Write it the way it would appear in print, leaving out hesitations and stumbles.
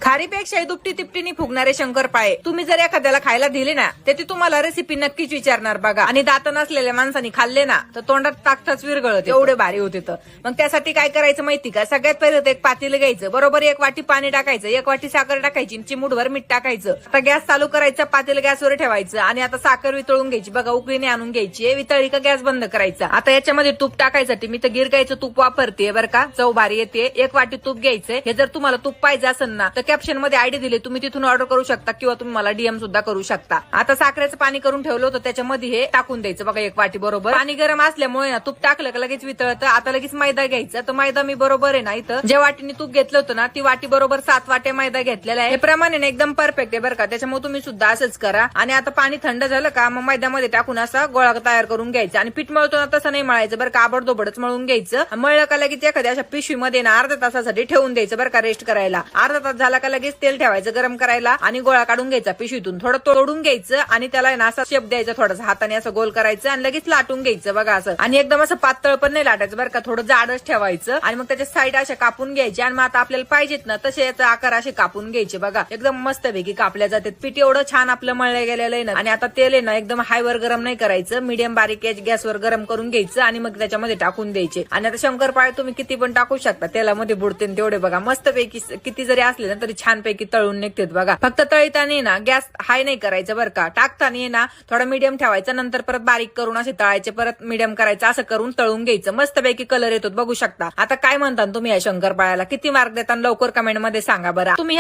खारीपेक्षा दुपटी तिपटीने फुगणारे शंकरपाळे तुम्ही जर एखाद्याला खायला दिले ना ते तुम्हाला रेसिपी नक्कीच विचारणार बघा. आणि दात नसलेल्या माणसाने खाल्ले ना तर तोंडात टाकताच विरगळत एवढे भारी होते. तर मग त्यासाठी काय करायचं माहिती का, सगळ्यात पहिले एक पातेलं घ्यायचं, बरोबर 1 वाटी पाणी टाकायचं, 1 वाटी साखर टाकायची, चिमूटभर मीठ टाकायचं. आता गॅस चालू करायचं, पातेलं गॅसवर ठेवायचं आणि आता साखर वितळून घ्यायची बघा, उकळीने आणून घ्यायची. वितळली का गॅस बंद करायचा. आता याच्यामध्ये तूप टाकायसाठी मी तर गिर गाईचं तूप वापरते बरं का, चव भारी येते. 1 वाटी तूप घ्यायचंय. हे जर तुम्हाला तूप पाहिजे असेल ना तर कॅप्शन मध्ये आयडी दिले, तुम्ही तिथून ऑर्डर करू शकता किंवा तुम्ही मला डीएम सुद्धा करू शकता. आता साखरेचं पाणी करून ठेवलं होतं त्याच्यामध्ये हे टाकून द्यायचं बघा 1 वाटी बरोबर. पाणी गरम असल्यामुळे ना तूप टाकलं का लगेच वितळतं. आता लगेच मैदा घ्यायचा. तर मैदा मी बरोबर आहे ना इथं ज्या वाटीने तूप घेतलं होतं ना ती वाटी बरोबर 7 वाट्या मैदा घेतलेला आहे. हे प्रमाणे ना एकदम परफेक्ट आहे बरं का, त्याच्यामुळे तुम्ही सुद्धा असंच करा. आणि आता पाणी थंड झालं का मग मैद्यामध्ये टाकून असा गोळा तयार करून घ्यायचा. आणि पीठ मळतो ना तसं नाही मळायचं बरं का, आबडधोबडच मळून घ्यायचं. मळलं का लगेच एखाद्या अशा पिशवीमध्ये ना अर्ध्या तासासाठी ठेवून द्यायचं बरं का, रेस्ट करायला. अर्धा तास झाला का लगेच तेल ठेवायचं गरम करायला आणि गोळा काढून घ्यायचा पिशवीतून, थोडं तोडून घ्यायचं आणि त्याला ना असा शेप द्यायचा, थोडासा हाताने असं गोल करायचं आणि लगेच लाटून घ्यायचं बघा असं. आणि एकदम असं पातळ पण नाही लाटायचं बरं का, थोडं जाडच ठेवायचं. आणि मग त्याच्या साईड अशा कापून घ्यायचे आणि मग आता आपल्याला पाहिजेत ना तसे याचा आकार असे कापून घ्यायचे बघा, एकदम मस्तपैकी कापल्या जातात. पीठ एवढं छान आपलं मळलं गेलेलं आहे ना. आणि आता तेल आहे ना एकदम हायवर गरम नाही करायचं, मीडियम बारीक गॅसवर गरम करून घ्यायचं आणि मग त्याच्यामध्ये टाकून द्यायचे. आणि आता शंकरपाळे तुम्ही किती पण टाकू शकता, तेलामध्ये बुडते तेवढे बघा मस्तपैकी. किती जरी असले ना तरी छानपैकी तळून निघतात बघा. फक्त तळताना ना गॅस हाय नाही करायचं बरं का, टाकताना ना थोडा मीडियम ठेवायचा, नंतर परत बारीक करून असे तळायचे, परत मीडियम करायचं, असं करून तळून घ्यायचं. मस्तपैकी कलर येतो बघू शकता. आता काय म्हणता तुम्ही या शंकरपाळ्याला, किती मार्क देता लवकर कमेंट मध्ये सांगा बरं. तुम्ही